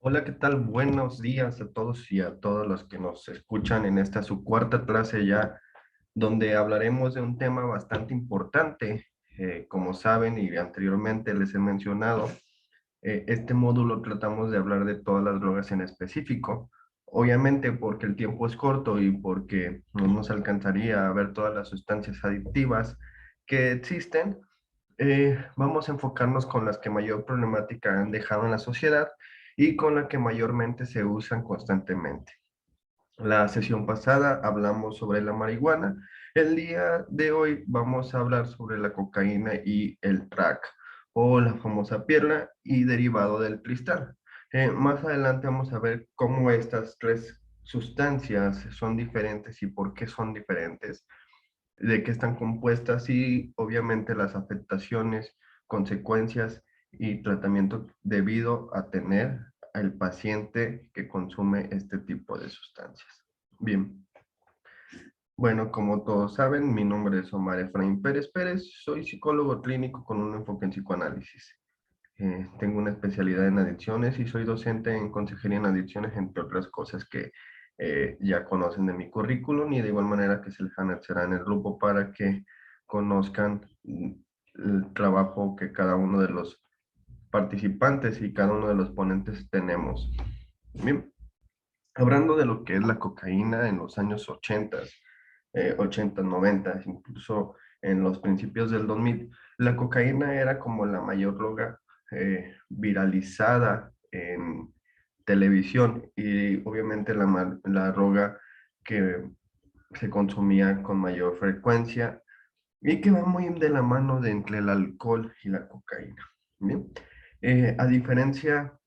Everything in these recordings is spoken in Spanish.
Hola, ¿qué tal? Buenos días a todos y a todos los que nos escuchan en esta su cuarta clase ya, donde hablaremos de un tema bastante importante. Como saben y anteriormente les he mencionado, este módulo tratamos de hablar de todas las drogas en específico. Obviamente porque el tiempo es corto y porque no nos alcanzaría a ver todas las sustancias adictivas que existen, vamos a enfocarnos con las que mayor problemática han dejado en la sociedad y con la que mayormente se usan constantemente. La sesión pasada hablamos sobre la marihuana. El día de hoy vamos a hablar sobre la cocaína y el crack, o la famosa pierna y derivado del cristal. Más adelante vamos a ver cómo estas tres sustancias son diferentes y por qué son diferentes, de qué están compuestas y obviamente las afectaciones, consecuencias y tratamiento debido a tener el paciente que consume este tipo de sustancias. Bien, bueno, como todos saben, mi nombre es Omar Efraín Pérez Pérez, soy psicólogo clínico con un enfoque en psicoanálisis. Tengo una especialidad en adicciones y soy docente en consejería en adicciones, entre otras cosas que ya conocen de mi currículum, y de igual manera que se les anexará en el grupo para que conozcan el trabajo que cada uno de los participantes y cada uno de los ponentes tenemos. Bien, hablando de lo que es la cocaína en los años 80, 80, 90, incluso en los principios del 2000, la cocaína era como la mayor droga viralizada en televisión y obviamente la droga que se consumía con mayor frecuencia y que va muy de la mano de entre el alcohol y la cocaína. Bien, a diferencia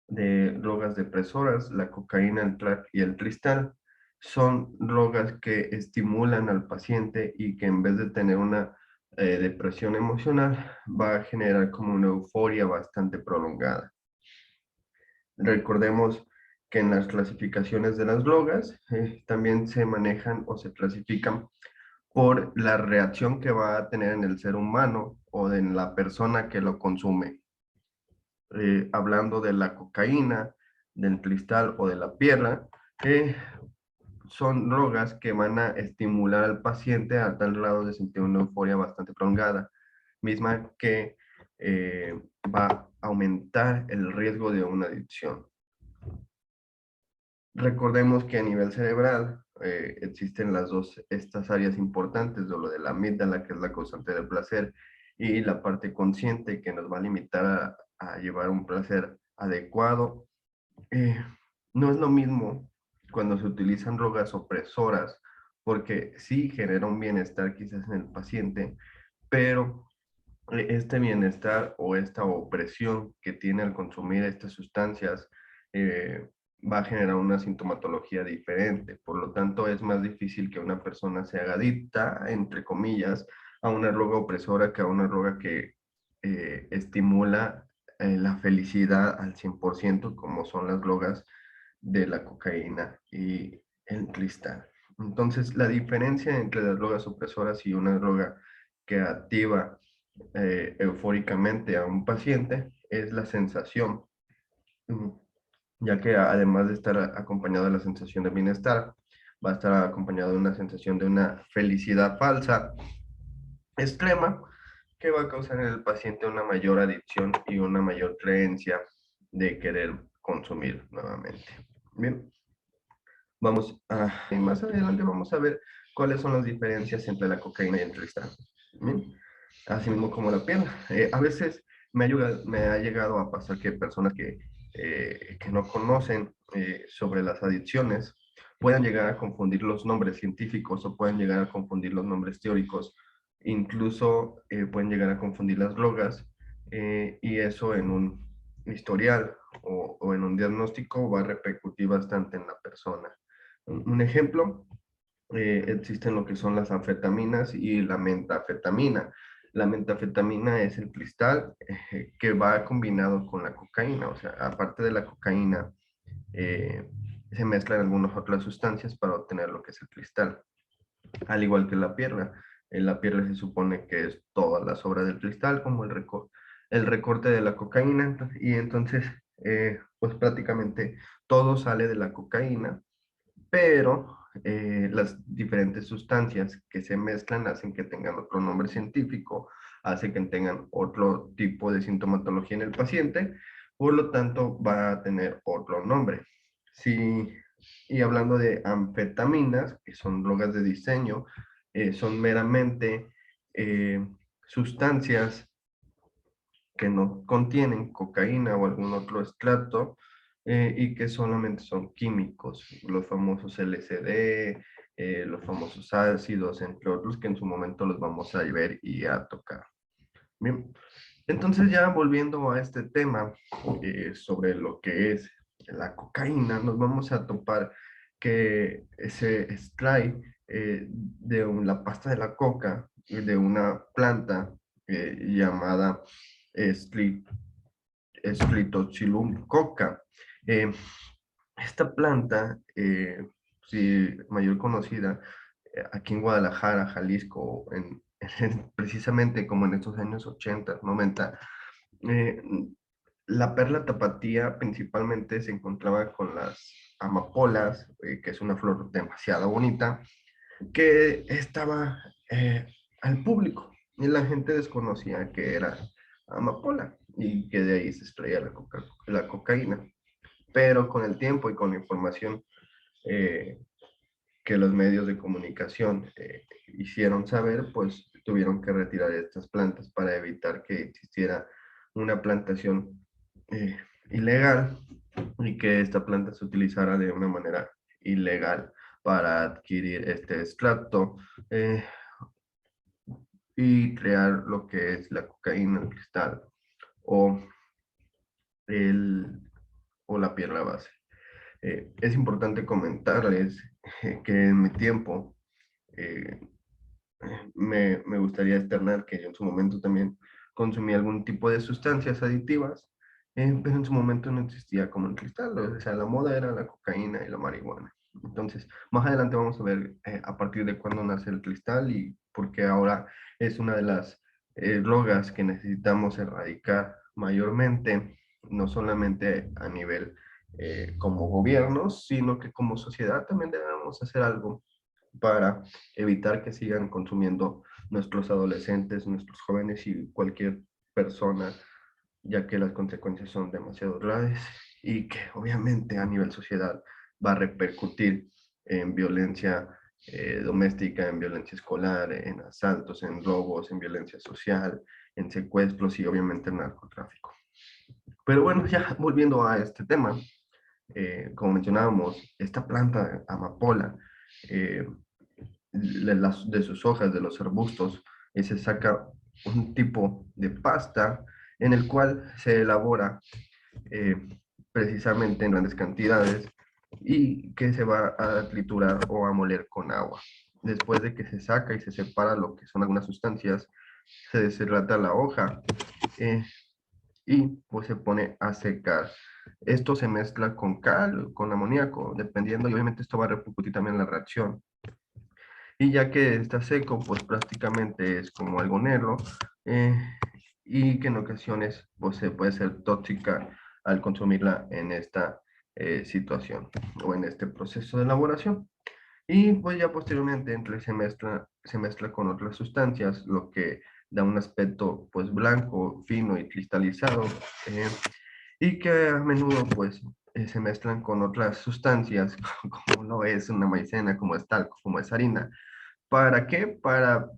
de drogas depresoras, la cocaína, el crack y el cristal son drogas que estimulan al paciente y que en vez de tener una depresión emocional, va a generar como una euforia bastante prolongada. Recordemos que en las clasificaciones de las drogas también se manejan o se clasifican por la reacción que va a tener en el ser humano o en la persona que lo consume. Hablando de la cocaína, del cristal o de la piedra, son drogas que van a estimular al paciente a tal grado de sentir una euforia bastante prolongada, misma que va a aumentar el riesgo de una adicción. Recordemos que a nivel cerebral existen estas áreas importantes, de lo de la amígdala, que es la causante del placer, y la parte consciente que nos va a limitar a llevar un placer adecuado. Eh, no es lo mismo cuando se utilizan drogas opresoras, porque sí genera un bienestar quizás en el paciente, pero este bienestar o esta opresión que tiene al consumir estas sustancias eh, va a generar una sintomatología diferente. Por lo tanto, es más difícil que una persona se haga adicta, entre comillas, a una droga opresora que a una droga que estimula la felicidad al 100%, como son las drogas de la cocaína y el cristal. Entonces, la diferencia entre las drogas opresoras y una droga que activa eufóricamente a un paciente es la sensación, mm, ya que además de estar acompañado de la sensación de bienestar, va a estar acompañado de una sensación de una felicidad falsa, extrema, que va a causar en el paciente una mayor adicción y una mayor creencia de querer consumir nuevamente. Bien, más adelante vamos a ver cuáles son las diferencias entre la cocaína y el cristal. Bien, así mismo como la piel. A veces me ha llegado a pasar que personas que no conocen sobre las adicciones puedan llegar a confundir los nombres científicos o pueden llegar a confundir los nombres teóricos, incluso pueden llegar a confundir las drogas, y eso en un historial o en un diagnóstico va a repercutir bastante en la persona. Un ejemplo, existen lo que son las anfetaminas y la metafetamina. La metafetamina es el cristal que va combinado con la cocaína, o sea, aparte de la cocaína, eh, se mezclan algunas otras sustancias para obtener lo que es el cristal, al igual que la pierna. En la pierna se supone que es toda la sobra del cristal, como el recorte de la cocaína, y entonces pues prácticamente todo sale de la cocaína, pero las diferentes sustancias que se mezclan hacen que tengan otro nombre científico, hacen que tengan otro tipo de sintomatología en el paciente, por lo tanto va a tener otro nombre. Sí, y hablando de anfetaminas, que son drogas de diseño, son meramente sustancias que no contienen cocaína o algún otro extracto y que solamente son químicos, los famosos LSD, los famosos ácidos, entre otros que en su momento los vamos a ver y a tocar. Bien, entonces ya volviendo a este tema sobre lo que es la cocaína, nos vamos a topar que se extrae la pasta de la coca de una planta llamada Sclerotichilum coca. Eh, Esta planta, sí, mayor conocida aquí en Guadalajara, Jalisco, precisamente como en estos años 80, 90, eh, la perla tapatía principalmente se encontraba con las amapolas, que es una flor demasiado bonita, que estaba al público y la gente desconocía que era amapola y que de ahí se extraía la cocaína. Pero con el tiempo y con la información eh, que los medios de comunicación hicieron saber, pues tuvieron que retirar estas plantas para evitar que existiera una plantación eh, ilegal y que esta planta se utilizara de una manera ilegal para adquirir este extracto y crear lo que es la cocaína, el cristal o, el, o la piedra base. Es importante comentarles que en mi tiempo eh, me gustaría externar que yo en su momento también consumí algún tipo de sustancias aditivas, pero en su momento no existía como el cristal, o sea, la moda era la cocaína y la marihuana. Entonces, más adelante vamos a ver a partir de cuándo nace el cristal y por qué ahora es una de las drogas que necesitamos erradicar mayormente, no solamente a nivel como gobiernos, sino que como sociedad también debemos hacer algo para evitar que sigan consumiendo nuestros adolescentes, nuestros jóvenes y cualquier persona, ya que las consecuencias son demasiado graves y que obviamente a nivel sociedad va a repercutir en violencia doméstica, en violencia escolar, en asaltos, en robos, en violencia social, en secuestros y obviamente en narcotráfico. Pero bueno, ya volviendo a este tema, como mencionábamos, esta planta amapola eh, de sus hojas, de los arbustos, y se saca un tipo de pasta en el cual se elabora eh, precisamente en grandes cantidades y que se va a triturar o a moler con agua. Después de que se saca y se separa lo que son algunas sustancias, se deshidrata la hoja eh, y pues se pone a secar. Esto se mezcla con cal, con amoníaco, dependiendo, y obviamente esto va a repercutir también en la reacción. Y ya que está seco, pues prácticamente es como algo negro eh, y que en ocasiones pues, se puede ser tóxica al consumirla en esta situación o en este proceso de elaboración. Y pues ya posteriormente entre se mezcla con otras sustancias, lo que da un aspecto pues blanco, fino y cristalizado, eh, y que a menudo pues se mezclan con otras sustancias, como lo es una maicena, como es talco, como es harina. ¿Para qué? Para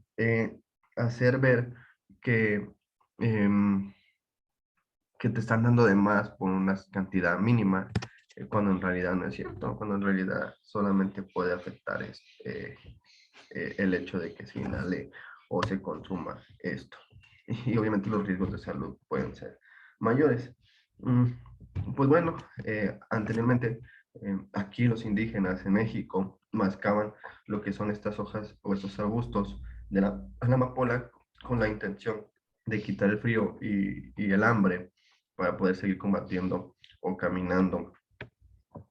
hacer ver que, em, que te están dando de más por una cantidad mínima, cuando en realidad no es cierto, cuando en realidad solamente puede afectar el hecho de que se inhale o se consuma esto. Y obviamente los riesgos de salud pueden ser mayores. Mm, Pues bueno, anteriormente aquí los indígenas en México mascaban lo que son estas hojas o estos arbustos de la amapola con la intención de quitar el frío y el hambre para poder seguir combatiendo o caminando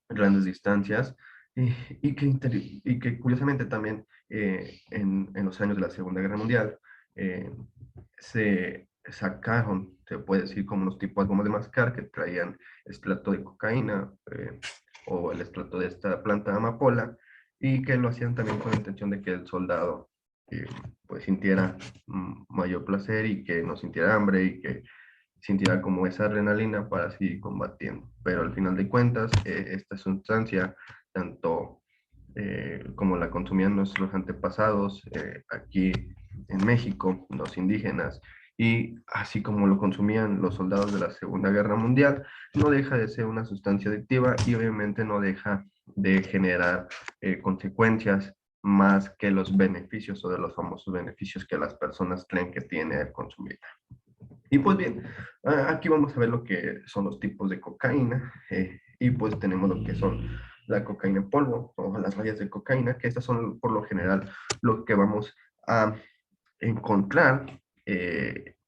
grandes distancias y que curiosamente también en los años de la Segunda Guerra Mundial se sacaron se puede decir como los tipos de goma de mascar que traían extracto de cocaína o el extracto de esta planta de amapola, y que lo hacían también con la intención de que el soldado eh, pues sintiera mayor placer y que no sintiera hambre y que sintiera como esa adrenalina para seguir combatiendo. Pero al final de cuentas, esta sustancia, tanto como la consumían nuestros antepasados aquí en México, los indígenas, y así como lo consumían los soldados de la Segunda Guerra Mundial, no deja de ser una sustancia adictiva y obviamente no deja de generar consecuencias más que los beneficios o de los famosos beneficios que las personas creen que tiene el consumir. Y pues bien, aquí vamos a ver lo que son los tipos de cocaína y pues tenemos lo que son la cocaína en polvo o las rayas de cocaína, que estas son por lo general lo que vamos a encontrar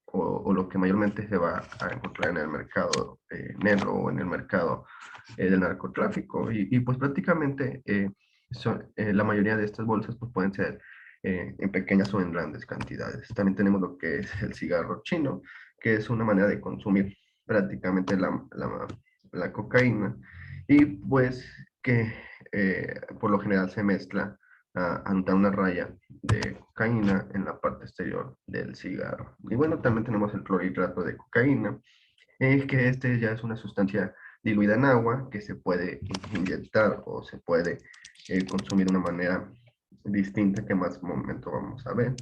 o lo que mayormente se va a encontrar en el mercado negro o en el mercado del narcotráfico. Y pues prácticamente la mayoría de estas bolsas pues pueden ser en pequeñas o en grandes cantidades. También tenemos lo que es el cigarro chino, que es una manera de consumir prácticamente la cocaína y pues que por lo general se mezcla ante una raya de cocaína en la parte exterior del cigarro. Y bueno, también tenemos el clorhidrato de cocaína, que este ya es una sustancia diluida en agua que se puede inyectar o se puede consumir de una manera distinta que más momento vamos a ver.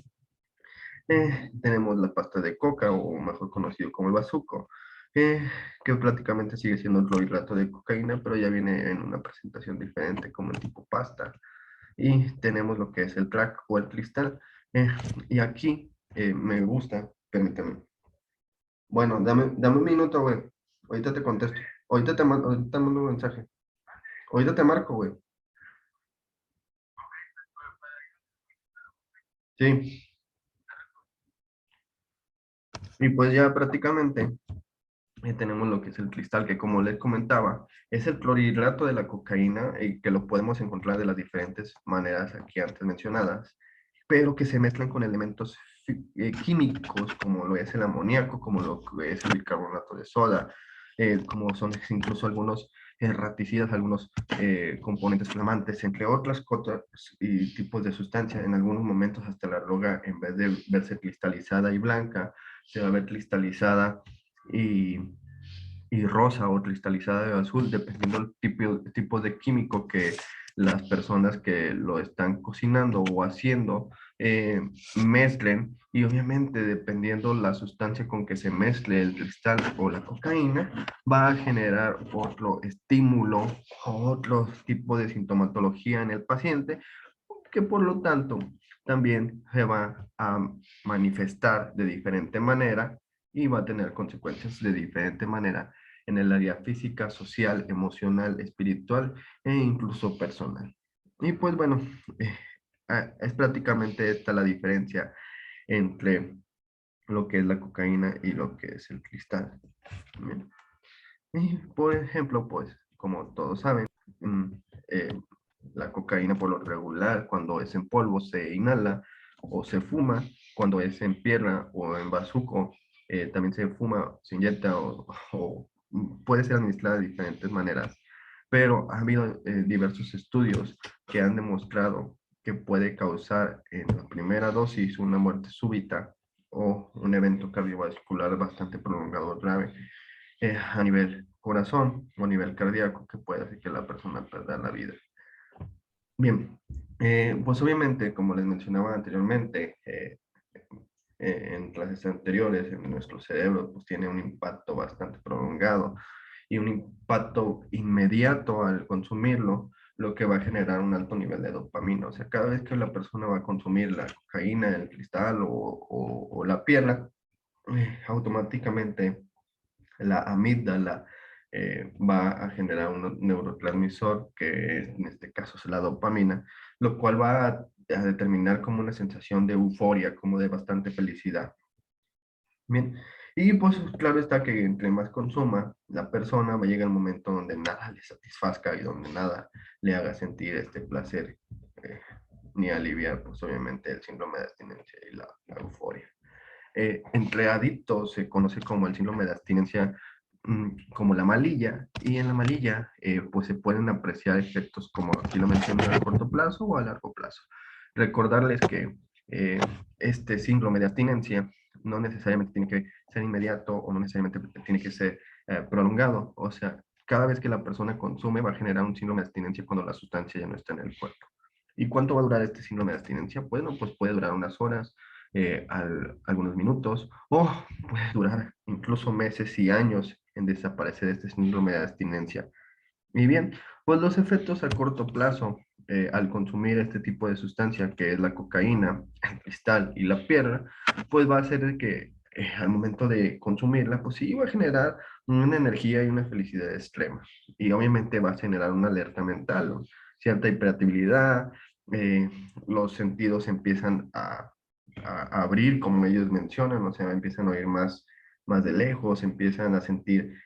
Tenemos la pasta de coca, o mejor conocido como el bazuco, que prácticamente sigue siendo el clorhidrato de cocaína, pero ya viene en una presentación diferente, como el tipo pasta. Y tenemos lo que es el crack o el cristal. eh, y aquí me gusta, permítame. Bueno, dame un minuto, güey. Ahorita te contesto. Ahorita te mando un mensaje. Ahorita te marco, güey. Sí. Y pues ya prácticamente tenemos lo que es el cristal, que como les comentaba, es el clorhidrato de la cocaína, que lo podemos encontrar de las diferentes maneras aquí antes mencionadas, pero que se mezclan con elementos químicos, como lo es el amoníaco, como lo que es el bicarbonato de soda, como son incluso algunos raticidas, algunos componentes flamantes, entre otras cosas y tipos de sustancias. En algunos momentos hasta la droga, en vez de verse cristalizada y blanca, se va a ver cristalizada y, y rosa o cristalizada de azul, dependiendo del tipo de químico que las personas que lo están cocinando o haciendo eh, mezclen, y obviamente dependiendo la sustancia con que se mezcle el cristal o la cocaína, va a generar otro estímulo o otro tipo de sintomatología en el paciente, que por lo tanto también se va a manifestar de diferente manera y va a tener consecuencias de diferente manera en el área física, social, emocional, espiritual e incluso personal. Y pues bueno, eh, es prácticamente esta la diferencia entre lo que es la cocaína y lo que es el cristal. Bien. Y por ejemplo, pues como todos saben, mm, eh, la cocaína por lo regular, cuando es en polvo, se inhala o se fuma. Cuando es en piedra o en bazuco, también se fuma, se inyecta o puede ser administrada de diferentes maneras. Pero ha habido diversos estudios que han demostrado que puede causar en la primera dosis una muerte súbita o un evento cardiovascular bastante prolongado o grave a nivel corazón o a nivel cardíaco, que puede hacer que la persona pierda la vida. Bien, pues obviamente, como les mencionaba anteriormente, en clases anteriores, en nuestro cerebro, pues tiene un impacto bastante prolongado y un impacto inmediato al consumirlo, lo que va a generar un alto nivel de dopamina. O sea, cada vez que la persona va a consumir la cocaína, el cristal o la piedra, automáticamente la amígdala va a generar un neurotransmisor que en este caso es la dopamina, lo cual va a determinar como una sensación de euforia, como de bastante felicidad. Bien, y pues claro está que entre más consuma la persona, va a llegar el momento donde nada le satisfazca y donde nada le haga sentir este placer, ni aliviar pues obviamente el síndrome de abstinencia y la euforia. entre adictos se conoce como el síndrome de abstinencia, como la malilla, y en la malilla pues se pueden apreciar efectos como aquí lo mencioné a corto plazo o a largo plazo. Recordarles que este síndrome de abstinencia no necesariamente tiene que ser inmediato o no necesariamente tiene que ser prolongado, o sea, cada vez que la persona consume va a generar un síndrome de abstinencia cuando la sustancia ya no está en el cuerpo. ¿Y cuánto va a durar este síndrome de abstinencia? Bueno, pues puede durar unas horas, algunos minutos, o puede durar incluso meses y años en desaparecer este síndrome de abstinencia. Y bien, pues los efectos a corto plazo al consumir este tipo de sustancia, que es la cocaína, el cristal y la piedra, pues va a ser de que al momento de consumirla, pues sí va a generar una energía y una felicidad extrema. Y obviamente va a generar una alerta mental, ¿no? Cierta hiperactividad, eh, los sentidos empiezan a abrir, como ellos mencionan, o sea, empiezan a oír más de lejos, empiezan a sentir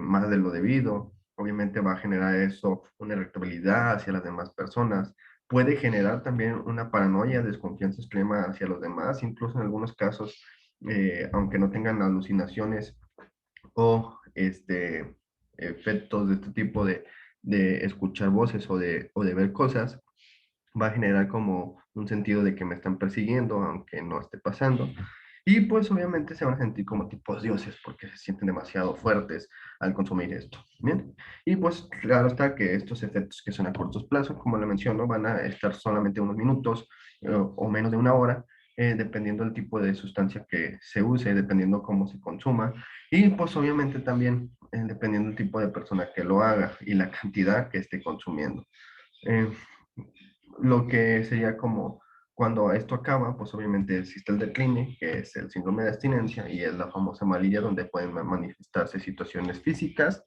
más de lo debido. Obviamente va a generar eso una irritabilidad hacia las demás personas. Puede generar también una paranoia, desconfianza extrema hacia los demás, incluso en algunos casos, aunque no tengan alucinaciones o efectos de este tipo de escuchar voces o de ver cosas, va a generar como un sentido de que me están persiguiendo, aunque no esté pasando. Y pues obviamente se van a sentir como tipos dioses porque se sienten demasiado fuertes al consumir esto. Bien. Y pues claro está que estos efectos que son a cortos plazos, como le menciono, van a estar solamente unos minutos o menos de una hora, dependiendo del tipo de sustancia que se use, dependiendo cómo se consuma. Y pues obviamente también dependiendo del tipo de persona que lo haga y la cantidad que esté consumiendo. Eh, lo que sería como cuando esto acaba, pues obviamente existe el decline, que es el síndrome de abstinencia, y es la famosa malilla donde pueden manifestarse situaciones físicas,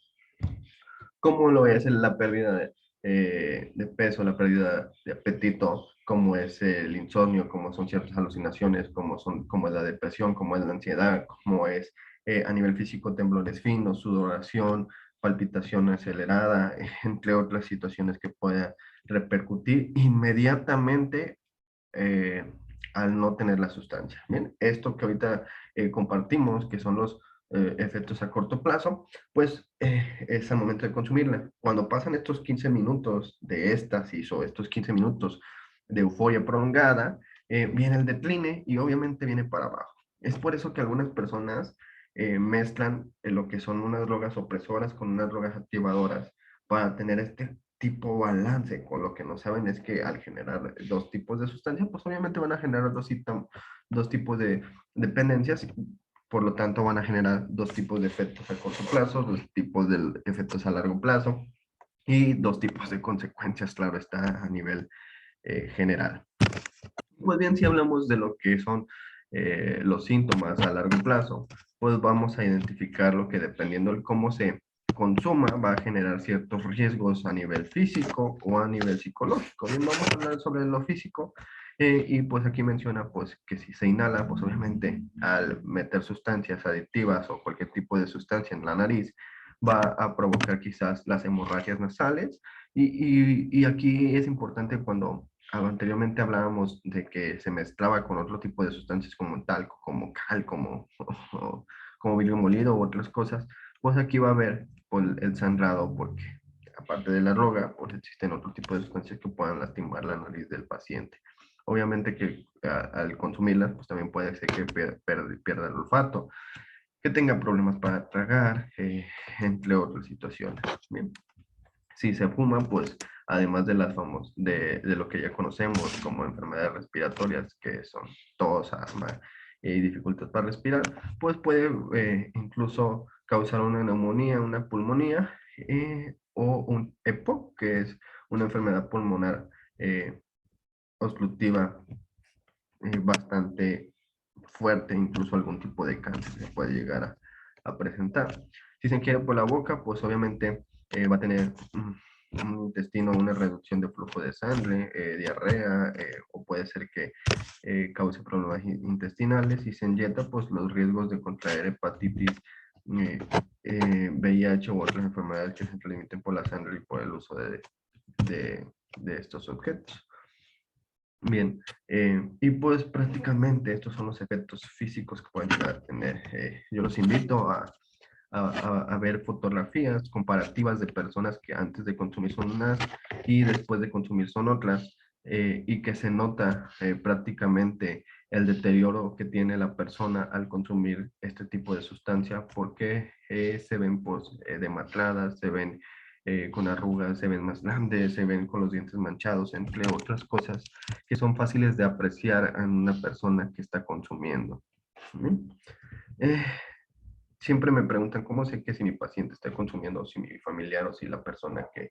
como lo es la pérdida de peso, la pérdida de apetito, como es el insomnio, como son ciertas alucinaciones, como es la depresión, como es la ansiedad, como es a nivel físico temblores finos, sudoración, palpitación acelerada, entre otras situaciones que puedan repercutir inmediatamente eh, al no tener la sustancia. Bien, esto que ahorita compartimos, que son los efectos a corto plazo, pues es al momento de consumirla. Cuando pasan estos 15 minutos de éxtasis o estos 15 minutos de euforia prolongada, viene el decline y obviamente viene para abajo. Es por eso que algunas personas mezclan lo que son unas drogas opresoras con unas drogas activadoras para tener este tipo balance. Con lo que no saben es que al generar dos tipos de sustancia, pues obviamente van a generar dos tipos de dependencias, por lo tanto van a generar dos tipos de efectos a corto plazo, dos tipos de efectos a largo plazo y dos tipos de consecuencias, claro está, a nivel general. Pues bien, si hablamos de lo que son los síntomas a largo plazo, pues vamos a identificar lo que dependiendo de cómo se consuma va a generar ciertos riesgos a nivel físico o a nivel psicológico. Bien, vamos a hablar sobre lo físico y pues aquí menciona pues que si se inhala, pues obviamente al meter sustancias adictivas o cualquier tipo de sustancia en la nariz va a provocar quizás las hemorragias nasales y aquí es importante cuando anteriormente hablábamos de que se mezclaba con otro tipo de sustancias como talco, como cal, como vidrio molido u otras cosas, pues aquí va a haber pues, el sangrado porque aparte de la droga, pues existen otro tipo de sustancias que puedan lastimar la nariz del paciente. Obviamente que al consumirlas, pues también puede ser que pierda el olfato, que tenga problemas para tragar, entre otras situaciones. Bien. Si se fuma, pues además de de lo que ya conocemos como enfermedades respiratorias, que son tos, asma y dificultad para respirar, pues puede incluso causar una neumonía, una pulmonía o un EPOC, que es una enfermedad pulmonar obstructiva bastante fuerte, incluso algún tipo de cáncer se puede llegar a presentar. Si se ingiere por la boca, pues obviamente va a tener un intestino, una reducción de flujo de sangre, diarrea, o puede ser que cause problemas intestinales. Si se inyecta, pues los riesgos de contraer hepatitis, VIH u otras enfermedades que se transmiten por la sangre y por el uso de estos objetos. Bien, y pues prácticamente estos son los efectos físicos que pueden llegar a tener. Yo los invito a ver fotografías comparativas de personas que antes de consumir son unas y después de consumir son otras, y que se nota prácticamente el deterioro que tiene la persona al consumir este tipo de sustancia, porque se ven pues demacradas, se ven con arrugas, se ven más grandes, se ven con los dientes manchados, entre otras cosas que son fáciles de apreciar en una persona que está consumiendo. ¿Mm? Eh, Siempre me preguntan cómo sé que si mi paciente está consumiendo, o si mi familiar o si la persona que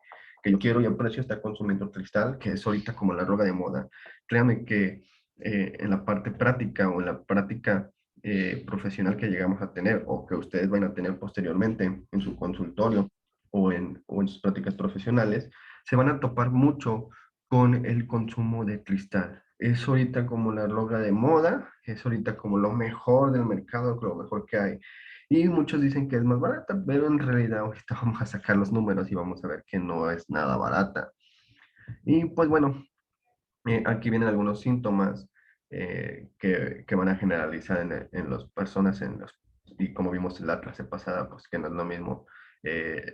yo quiero y aprecio está consumiendo cristal, que es ahorita como la droga de moda. Créanme que en la parte práctica o en la práctica profesional que llegamos a tener o que ustedes van a tener posteriormente en su consultorio o en sus prácticas profesionales, se van a topar mucho con el consumo de cristal. Es ahorita como la droga de moda, es ahorita como lo mejor del mercado, lo mejor que hay. Y muchos dicen que es más barata, pero en realidad ahorita vamos a sacar los números y vamos a ver que no es nada barata. Y pues bueno, aquí vienen algunos síntomas que van a generalizar en las personas, y como vimos en la clase pasada, pues que no es lo mismo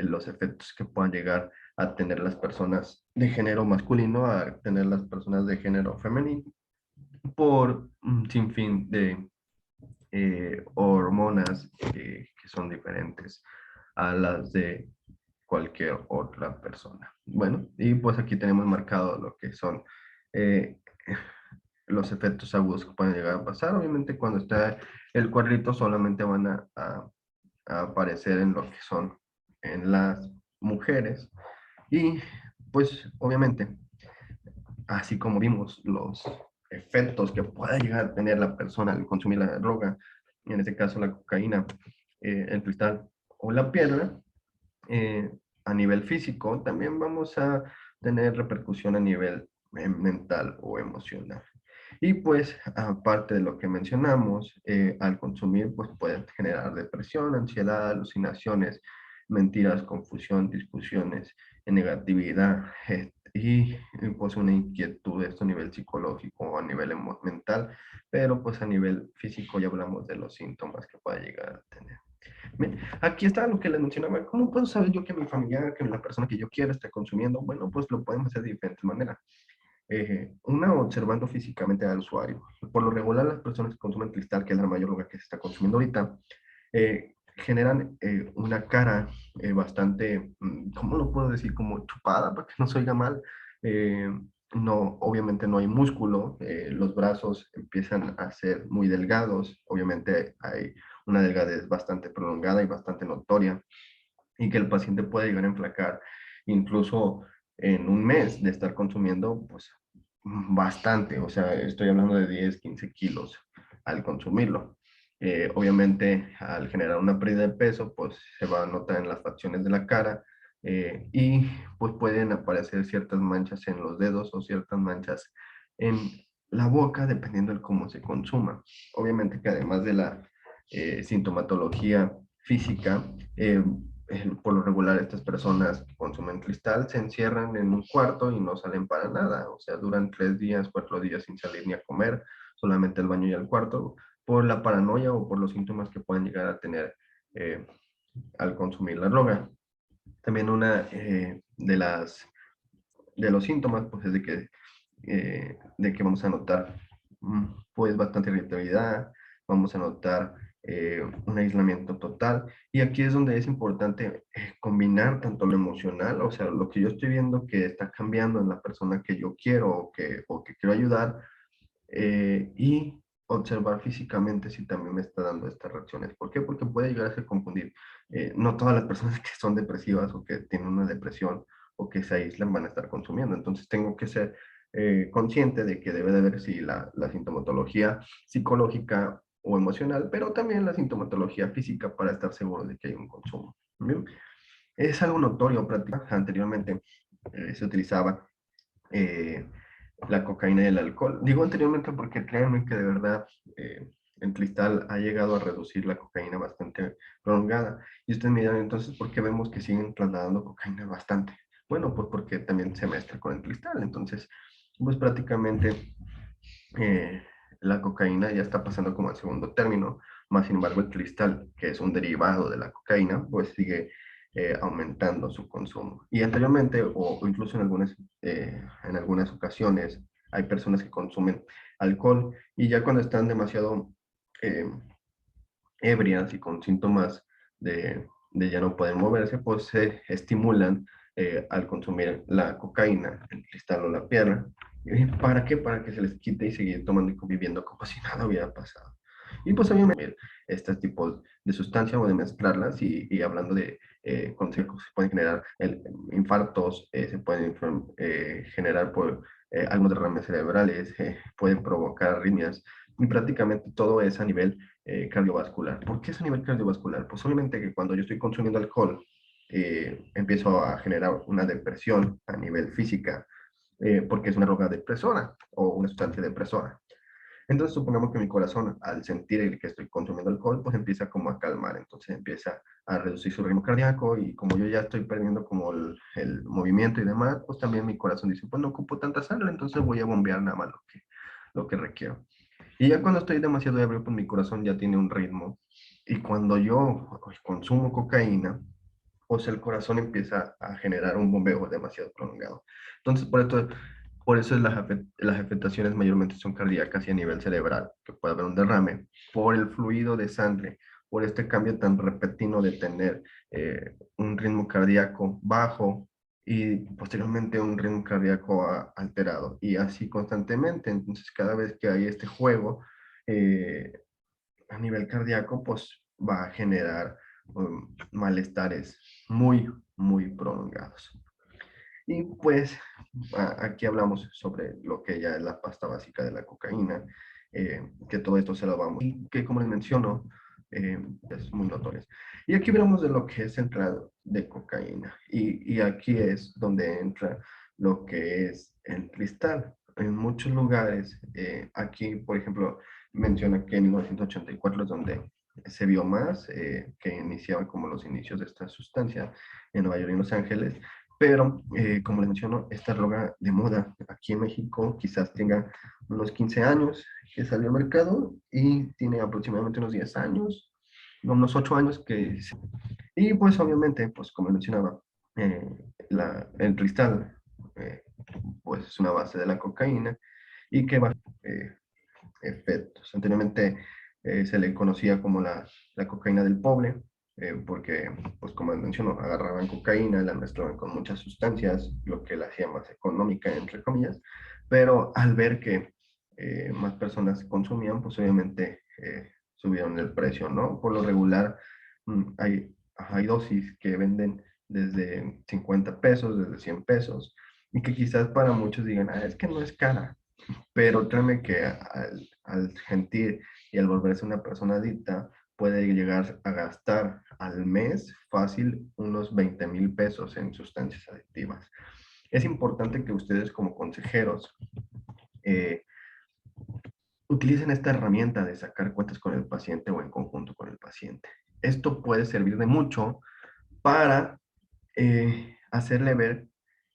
los efectos que puedan llegar a tener las personas de género masculino a tener las personas de género femenino por un sinfín de hormonas que son diferentes a las de cualquier otra persona. Bueno, y pues aquí tenemos marcado lo que son eh, los efectos agudos que pueden llegar a pasar. Obviamente cuando está el cuadrito solamente van a aparecer en lo que son en las mujeres. Y pues obviamente, así como vimos los efectos que pueda llegar a tener la persona al consumir la droga, en este caso la cocaína, el cristal o la piedra, eh, a nivel físico, también vamos a tener repercusión a nivel mental o emocional. Y pues, aparte de lo que mencionamos, al consumir, pues pueden generar depresión, ansiedad, alucinaciones, mentiras, confusión, discusiones, negatividad, y pues una inquietud, esto a nivel psicológico o a nivel mental, pero pues a nivel físico ya hablamos de los síntomas que pueda llegar a tener. Bien, aquí está lo que les mencionaba. ¿Cómo puedo saber yo que mi familiar, que la persona que yo quiero está consumiendo? Bueno, pues lo podemos hacer de diferentes maneras. Una, observando físicamente al usuario. Por lo regular, las personas que consumen cristal, que es la mayor droga que se está consumiendo ahorita, generan una cara bastante, ¿cómo lo puedo decir? Como chupada, para que no se oiga mal. Eh, no, obviamente no hay músculo, los brazos empiezan a ser muy delgados, obviamente hay una delgadez bastante prolongada y bastante notoria, y que el paciente puede llegar a enflacar incluso en un mes de estar consumiendo, pues bastante, o sea, estoy hablando de 10, 15 kilos al consumirlo. Obviamente, al generar una pérdida de peso, pues se va a notar en las facciones de la cara, y pues pueden aparecer ciertas manchas en los dedos o ciertas manchas en la boca, dependiendo de cómo se consuma. Obviamente que además de la sintomatología física, por lo regular estas personas que consumen cristal se encierran en un cuarto y no salen para nada, o sea, duran 3 días, 4 días sin salir ni a comer, solamente al baño y al cuarto, por la paranoia o por los síntomas que pueden llegar a tener eh, al consumir la droga. También una de los síntomas, pues es de que vamos a notar pues bastante irritabilidad, vamos a notar un aislamiento total. Y aquí es donde es importante combinar tanto lo emocional, o sea, lo que yo estoy viendo que está cambiando en la persona que yo quiero o que quiero ayudar, y observar físicamente si también me está dando estas reacciones. ¿Por qué? Porque puede llegar a ser confundir. No todas las personas que son depresivas o que tienen una depresión o que se aíslan van a estar consumiendo. Entonces tengo que ser consciente de que debe de haber sí la sintomatología psicológica o emocional, pero también la sintomatología física para estar seguro de que hay un consumo. ¿Bien? Es algo notorio, prácticamente anteriormente se utilizaba eh, la cocaína y el alcohol. Digo anteriormente porque créanme que de verdad el cristal ha llegado a reducir la cocaína bastante prolongada. Y ustedes me dirán, entonces, ¿por qué vemos que siguen trasladando cocaína bastante? Bueno, pues porque también se mezcla con el cristal. Entonces, Pues prácticamente eh, la cocaína ya está pasando como al segundo término, más sin embargo el cristal, que es un derivado de la cocaína, pues sigue aumentando su consumo. Y anteriormente, o incluso en algunas ocasiones, hay personas que consumen alcohol y ya cuando están demasiado eh, ebrias y con síntomas de ya no poder moverse, pues se estimulan al consumir la cocaína, el cristal o la piedra. ¿Para qué? Para que se les quite y seguir tomando y conviviendo como si nada hubiera pasado. Y pues obviamente estos tipos de sustancias o de mezclarlas y hablando de consejos, se pueden generar infartos, se pueden generar por algunos derrames cerebrales, pueden provocar arritmias y prácticamente todo es a nivel cardiovascular. ¿Por qué es a nivel cardiovascular? Pues solamente que cuando yo estoy consumiendo alcohol, empiezo a generar una depresión a nivel física, porque es una droga depresora o una sustancia depresora. Entonces, supongamos que mi corazón, al sentir el que estoy consumiendo alcohol, pues empieza como a calmar, entonces empieza a reducir su ritmo cardíaco y como yo ya estoy perdiendo como el movimiento y demás, pues también mi corazón dice, pues no ocupo tanta sangre, entonces voy a bombear nada más lo que requiero. Y ya cuando estoy demasiado ebrio, pues mi corazón ya tiene un ritmo. Y cuando yo consumo cocaína, pues el corazón empieza a generar un bombeo demasiado prolongado. Entonces, por eso las afectaciones mayormente son cardíacas y a nivel cerebral, que puede haber un derrame por el fluido de sangre, por este cambio tan repentino de tener un ritmo cardíaco bajo y posteriormente un ritmo cardíaco alterado y así constantemente. Entonces, cada vez que hay este juego eh, a nivel cardíaco, pues va a generar malestares muy prolongados. Y pues aquí hablamos sobre lo que ya es la pasta básica de la cocaína, que todo esto se lo vamos, y que como les menciono, es muy notorio. Y aquí hablamos de lo que es entrada de cocaína, y aquí es donde entra lo que es el cristal. En muchos lugares, aquí por ejemplo, menciona que en 1984 es donde se vio más, que iniciaban como los inicios de esta sustancia en Nueva York y en Los Ángeles, pero, como les menciono, esta droga de moda aquí en México quizás tenga unos 15 años que salió al mercado y tiene aproximadamente unos 10 años, unos 8 años que... Y pues obviamente, pues como mencionaba, eh, el cristal eh, pues es una base de la cocaína y que va eh, efectos. Anteriormente se le conocía como la cocaína del pobre, porque, pues como mencionó, agarraban cocaína, la mezclaban con muchas sustancias, lo que la hacía más económica, entre comillas, pero al ver que más personas consumían, pues obviamente subieron el precio, ¿no? Por lo regular, hay dosis que venden desde 50 pesos, desde 100 pesos, y que quizás para muchos digan, es que no es cara, pero créeme que al sentir y al volverse una persona adicta, puede llegar a gastar al mes fácil unos 20,000 pesos en sustancias adictivas. Es importante que ustedes como consejeros eh, utilicen esta herramienta de sacar cuentas con el paciente o en conjunto con el paciente. Esto puede servir de mucho para hacerle ver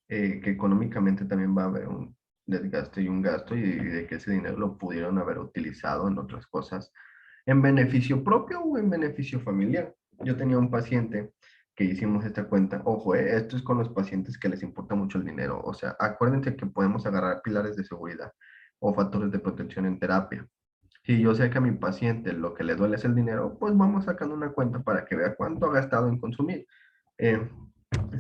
que económicamente también va a haber un desgaste y un gasto y de que ese dinero lo pudieron haber utilizado en otras cosas, en beneficio propio o en beneficio familiar. Yo tenía un paciente que hicimos esta cuenta. Ojo, esto es con los pacientes que les importa mucho el dinero. O sea, acuérdense que podemos agarrar pilares de seguridad o factores de protección en terapia. Si yo sé que a mi paciente lo que le duele es el dinero, pues vamos sacando una cuenta para que vea cuánto ha gastado en consumir. Eh,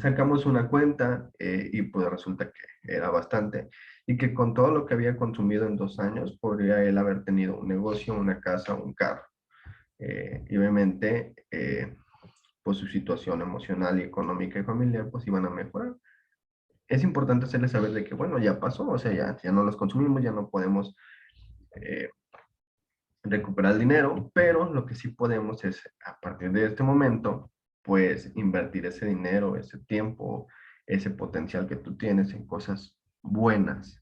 Sacamos una cuenta y pues resulta que era bastante y que con todo lo que había consumido en 2 años podría él haber tenido un negocio, una casa, un carro. Y obviamente pues su situación emocional y económica y familiar pues iban a mejorar. Es importante hacerles saber de que bueno, ya pasó, o sea, ya no los consumimos, ya no podemos eh, recuperar el dinero, pero lo que sí podemos es a partir de este momento pues invertir ese dinero, ese tiempo, ese potencial que tú tienes en cosas buenas.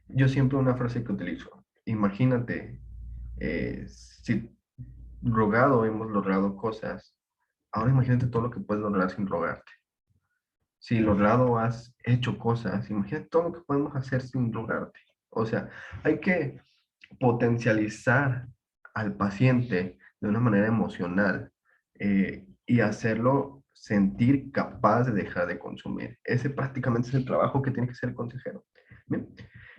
Yo siempre una frase que utilizo, imagínate, si rogado hemos logrado cosas, ahora imagínate todo lo que puedes lograr sin rogarte. si logrado has hecho cosas, imagínate todo lo que podemos hacer sin drogarte. O sea, hay que potencializar al paciente de una manera emocional y hacerlo sentir capaz de dejar de consumir. Ese prácticamente es el trabajo que tiene que hacer el consejero. Bien.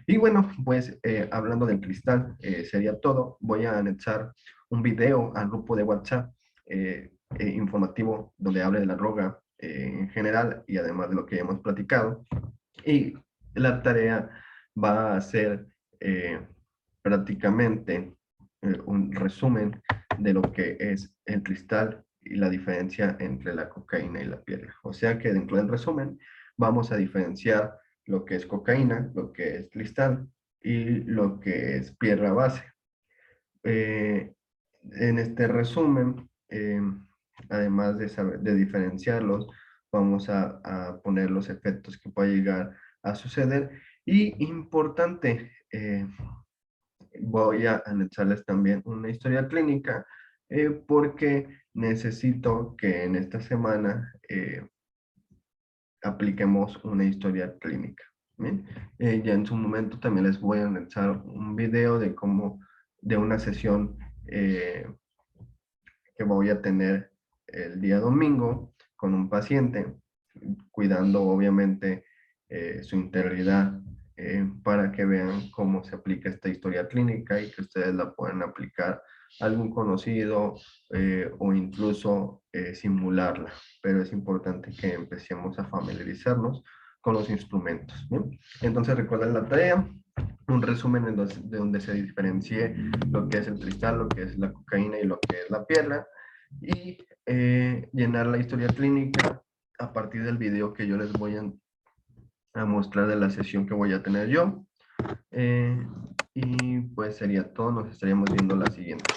Y bueno, pues hablando del cristal, sería todo. Voy a anexar un video al grupo de WhatsApp informativo donde hable de la droga en general y además de lo que hemos platicado. Y la tarea va a ser eh, prácticamente un resumen de lo que es el cristal y la diferencia entre la cocaína y la piedra. O sea que dentro del resumen vamos a diferenciar lo que es cocaína, lo que es cristal y lo que es piedra base. Eh, en este resumen, además de, saber, de diferenciarlos, vamos a poner los efectos que puede llegar a suceder. Y importante, voy a anexarles también una historia clínica porque necesito que en esta semana apliquemos una historia clínica. ¿Bien? Ya en su momento también les voy a anexar un video de cómo, de una sesión que voy a tener el día domingo con un paciente, cuidando obviamente su integridad para que vean cómo se aplica esta historia clínica y que ustedes la puedan aplicar a algún conocido o incluso simularla. Pero es importante que empecemos a familiarizarnos con los instrumentos. ¿Bien? Entonces recuerden la tarea, un resumen de donde se diferencie lo que es el cristal, lo que es la cocaína y lo que es la piedra, y llenar la historia clínica a partir del video que yo les voy a mostrar de la sesión que voy a tener yo. Y pues sería todo, nos estaríamos viendo la siguiente.